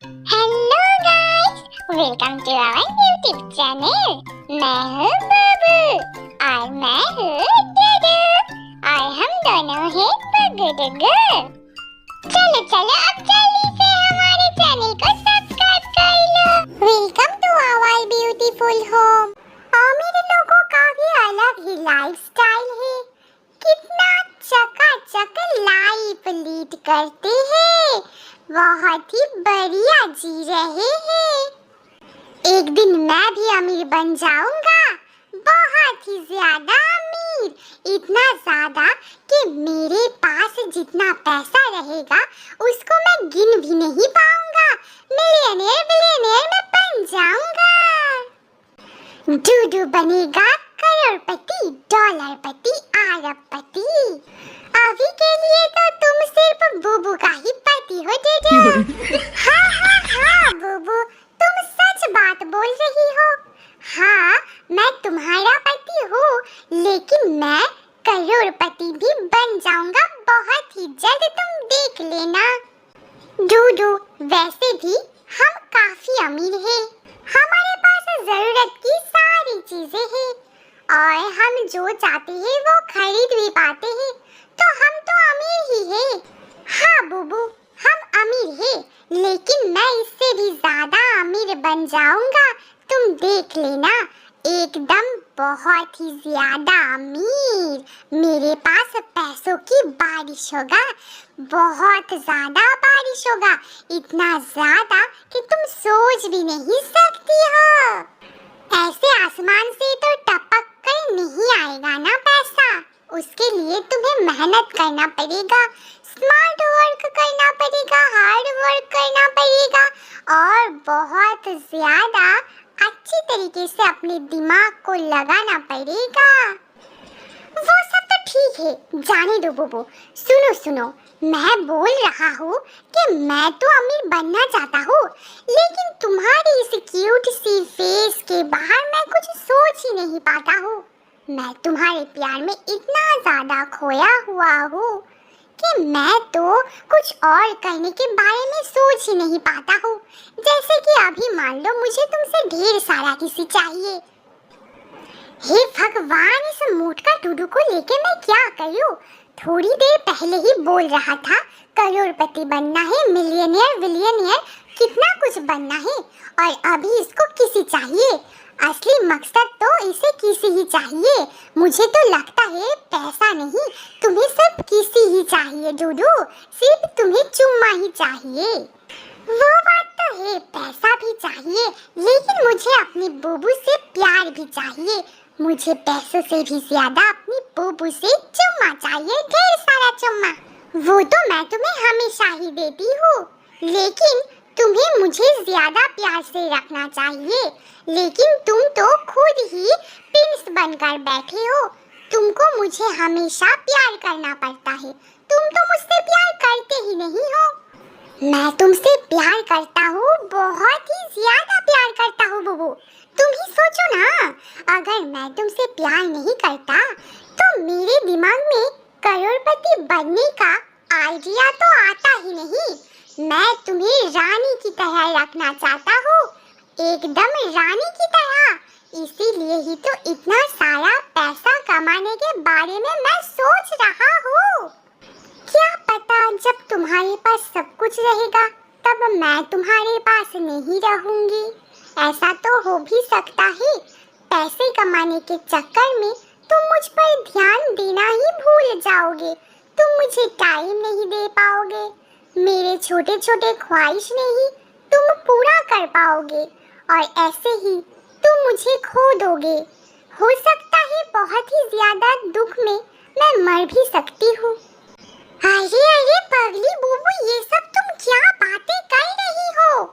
Hello guys, welcome to our YouTube channel. मैं हूँ बबू और मैं हूँ डुडू और हम दोनों हैं बगुडुगु। चलो चलो अब जल्दी से हमारे चैनल को सब्सक्राइब कर लो। Welcome to our beautiful home. और मेरे लोगों का भी अलग ही लाइफस्टाइल है। कितना चकाचक लाइफ लीड करते हैं, बहुत ही बढ़िया जी रहे हैं। एक दिन मैं भी अमीर बन जाऊंगा, बहुत ही ज्यादा अमीर, इतना ज्यादा कि मेरे पास जितना पैसा रहेगा उसको मैं गिन भी नहीं पाऊंगा। मिलियनेयर बिलियनेयर मैं बन जाऊंगा। डूडू बनेगा करोड़पति, डॉलरपति, अरबपति। अभी के लिए तो तुम सिर्फ बुबू का ही पति हो डूडू। हाँ बुबू, तुम सच बात बोल रही हो। हाँ, मैं तुम्हारा पति हूँ, लेकिन मैं करोड़पति भी बन जाऊंगा बहुत ही जल्द, तुम देख लेना। डूडू, वैसे भी हम काफी अमीर हैं। हमारे पास जरूरत की सारी चीजें हैं और हम जो चाहते हैं वो खरीद भी पाते हैं, तो हम तो अमीर ही हैं। हाँ बुबू, हम अमीर हैं, लेकिन मैं इससे भी ज्यादा अमीर बन जाऊंगा, तुम देख लेना। एकदम बहुत ही ज्यादा अमीर। मेरे पास पैसों की बारिश होगा, बहुत ज्यादा बारिश होगा, इतना ज्यादा कि तुम सोच भी नहीं सकती हो। ऐसे आसमान से तो टपक कर नहीं आएगा ना पैसा, उसके लिए तुम्हें मेहनत करना पड़ेगा, स्मार्ट वर्क करना पड़ेगा, हार्ड वर्क करना पड़ेगा और बहुत ज्यादा अच्छी तरीके से अपने दिमाग को लगाना पड़ेगा। वो सब तो ठीक है, जाने दो बुबू। सुनो, मैं बोल रहा हूँ कि मैं तो अमीर बनना चाहता हूँ, लेकिन तुम्हारी इस क्यूट सी फेस के बाहर मैं कुछ सोच ही नहीं पाता हूँ। मैं तुम्हारे प्यार में इतना ज्यादा खोया हुआ हूँ कि मैं तो कुछ और करने के बारे में सोच ही नहीं पाता हूँ। जैसे कि अभी मान लो मुझे तुमसे ढेर सारा किसी चाहिए। हे भगवान, इस मोटका डूडू को लेके मैं क्या करूँ? थोड़ी देर पहले ही बोल रहा था करोड़पति बनना है, मिलियनेयर बिलियनेयर, कितना कुछ बनना है, और अभी इसको किसी चाहिए। असली मकसद तो इसे किसी ही चाहिए। मुझे तो लगता है पैसा नहीं, तुम्हें सिर्फ किसी ही चाहिए डूडू, सिर्फ तुम्हें चुम्मा ही चाहिए। वो बात तो है, पैसा भी चाहिए, लेकिन मुझे अपनी बुबू से प्यार भी चाहिए। मुझे पैसों से भी ज्यादा अपनी बुबू से चुम्मा चाहिए, ढेर सारा चुम्मा। वो तो मैं तुम्हें हमेशा ही देती हूँ, लेकिन तुम्हें मुझे ज्यादा प्यार से रखना चाहिए। लेकिन तुम तो खुद ही प्रिंस बनकर बैठे हो, तुमको मुझे हमेशा प्यार करना पड़ता है। तुम तो मुझसे प्यार करते ही नहीं हो। मैं तुमसे प्यार करता हूँ, बहुत ही ज्यादा प्यार करता हूँ बुबू। तुम ही सोचो ना, अगर मैं तुमसे प्यार नहीं करता तो मेरे दिमाग में करोड़पति बनने का आइडिया तो आता ही नहीं। मैं तुम्हें रानी की तरह रखना चाहता हूँ, एकदम रानी की तरह। इसीलिए ही तो इतना सारा पैसा कमाने के बारे में मैं सोच रहा हूँ। क्या पता जब तुम्हारे पास सब कुछ रहेगा तब मैं तुम्हारे पास नहीं रहूंगी। ऐसा तो हो भी सकता है। पैसे कमाने के चक्कर में तुम मुझ पर ध्यान देना ही भूल जाओगे, तुम मुझे टाइम नहीं दे पाओगे, मेरे छोटे छोटे ख्वाहिश नहीं तुम पूरा कर पाओगे, और ऐसे ही तुम मुझे खो दोगे। हो सकता है बहुत ही ज्यादा दुख में मैं मर भी सकती हूँ। अरे पगली बुबू, ये सब तुम क्या बातें कर रही हो?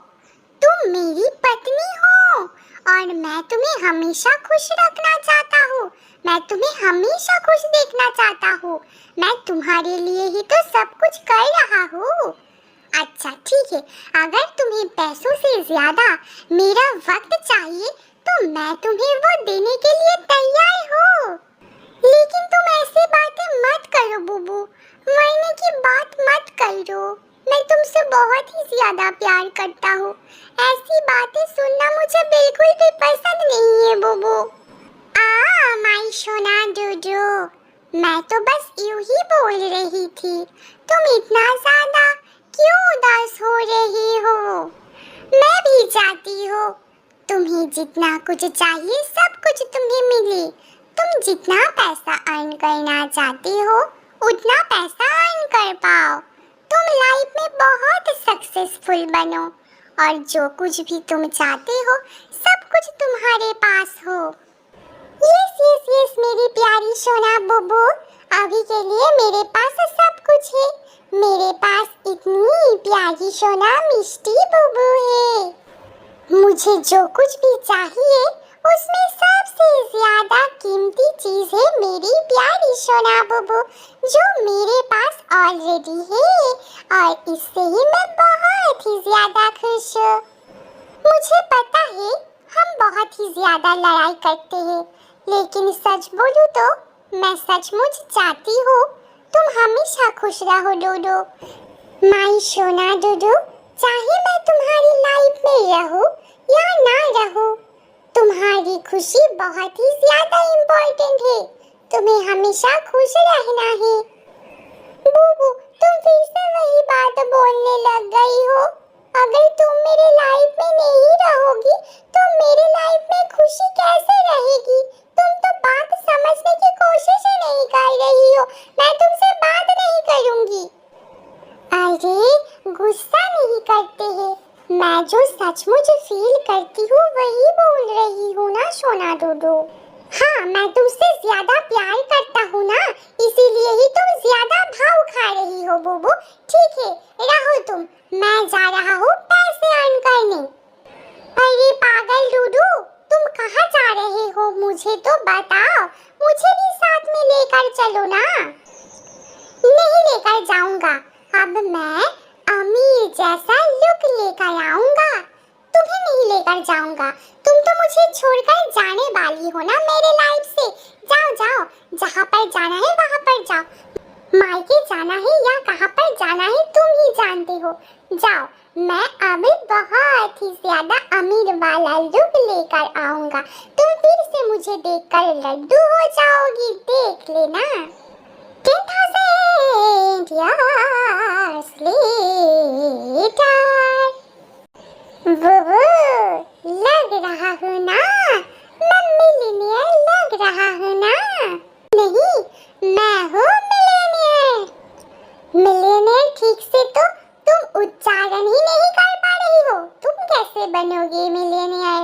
तुम मेरी पत्नी हो और मैं तुम्हें हमेशा खुश रखना चाहता हूँ, मैं तुम्हें हमेशा खुश देखना चाहता हूँ। मैं तुम्हारे लिए ही तो सब कुछ कर रहा हूँ। अच्छा ठीक है, अगर तुम्हें पैसों से ज्यादा मेरा वक्त चाहिए तो मैं तुम्हें वो देने के लिए तैयार हूँ। लेकिन तुम ऐसी बातें मत करो बुबू, मरने की बात मत करो। मैं तुमसे बहुत ही ज्यादा प्यार करता हूँ। ऐसी बातें सुनना मुझे बिल्कुल भी पसंद नहीं है बुबू। माई सोना डूडू, मैं तो बस यूं ही बोल रही थी। तुम इतना ज्यादा क्यों उदास हो रही हो? मैं भी चाहती हूँ तुम्हें जितना कुछ चाहिए सब कुछ तुम्हें मिले। तुम जितना पैसा अर्न करना चाहती हो उतना पैसा अर्न कर पाओ। तुम लाइफ में बहुत सक्सेसफुल बनो और जो कुछ भी तुम चाहते हो सब कुछ तुम्हारे पास हो। यस यस यस मेरी प्यारी सोना बुबू, अभी के लिए मेरे पास सब कुछ है। मेरे पास इतनी प्यारी सोना मिष्टी बुबू है। मुझे जो कुछ भी चाहिए उसमें सबसे ज्यादा कीमती चीज है मेरी प्यारी सोना बुबू, जो मेरे पास ऑलरेडी है और इससे ही मैं बहुत ही ज्यादा खुश हूँ। मुझे पता है हम बहुत ही ज्यादा लड़ाई करते हैं, लेकिन सच बोलूं तो मैं सचमुच चाहती हूँ तुम हमेशा खुश रहो डूडू। माई सोना डूडू, चाहे मैं तुम्हारी लाइफ में रहूं या ना रहूं, तुम्हारी खुशी बहुत ही ज्यादा इम्पोर्टेंट है। तुम्हें हमेशा खुश रहना है। बुबू, तुम फिर से वही बात बोलने लग गई हो। अगर तुम मेरे लाइफ में नहीं रहोगी तो मेरे लाइफ में खुशी कैसे रहेगी? तुम तो बात समझने की कोशिश ही नहीं कर रही हो। मैं तुमसे बात नहीं करूंगी। अरे गुस्सा नहीं करते हैं, मैं जो सचमुच फील करती हूँ वही बोल रही हूँ ना सोना डूडू। हाँ, मैं तुमसे ज्यादा प्यार करता हूँ ना, इसीलिए ही तुम ज्यादा भाव खा रही हो बुबू। ठीक है, रहो तुम, मैं जा रहा हूँ पैसे अर्न करने। अरे पागल डूडू, तुम कहाँ जा रहे हो मुझे तो बताओ, मुझे भी साथ में लेकर चलो ना। नहीं लेकर जाऊंगा, अब मैं अमीर जैसा लुक लेकर आऊंगा। तुम्हें नहीं लेकर जाऊंगा, तुम तो मुझे छोड़कर जाने वाली हो ना मेरे लाइफ से। जाओ जाओ, जहाँ पर जाना है वहाँ पर जाओ। मायके जाना है या कहाँ पर जाना है तुम ही जानते हो। जाओ, मैं अब बहुत ही ज्यादा अमीर वाला लुक लेकर आऊंगा। तुम फिर से मुझे देखकर लड्डू हो जाओगी, देख लेना। 10,000 years later। बुबू, लग रहा हूँ ना मैं मिलियनेयर लग रहा हूँ ना? नहीं, मैं हूँ मिलियनेयर। मिलियनेयर ठीक से तो तुम उच्चारण ही नहीं कर पा रही हो। तुम कैसे बनोगे मिलियनेयर?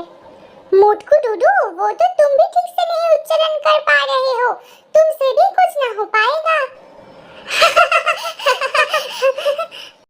मोटकू डूडू, वो तो तुम भी ठीक से नहीं उच्चारण कर पा रहे हो। तुमसे भी कुछ ना हो पाएगा।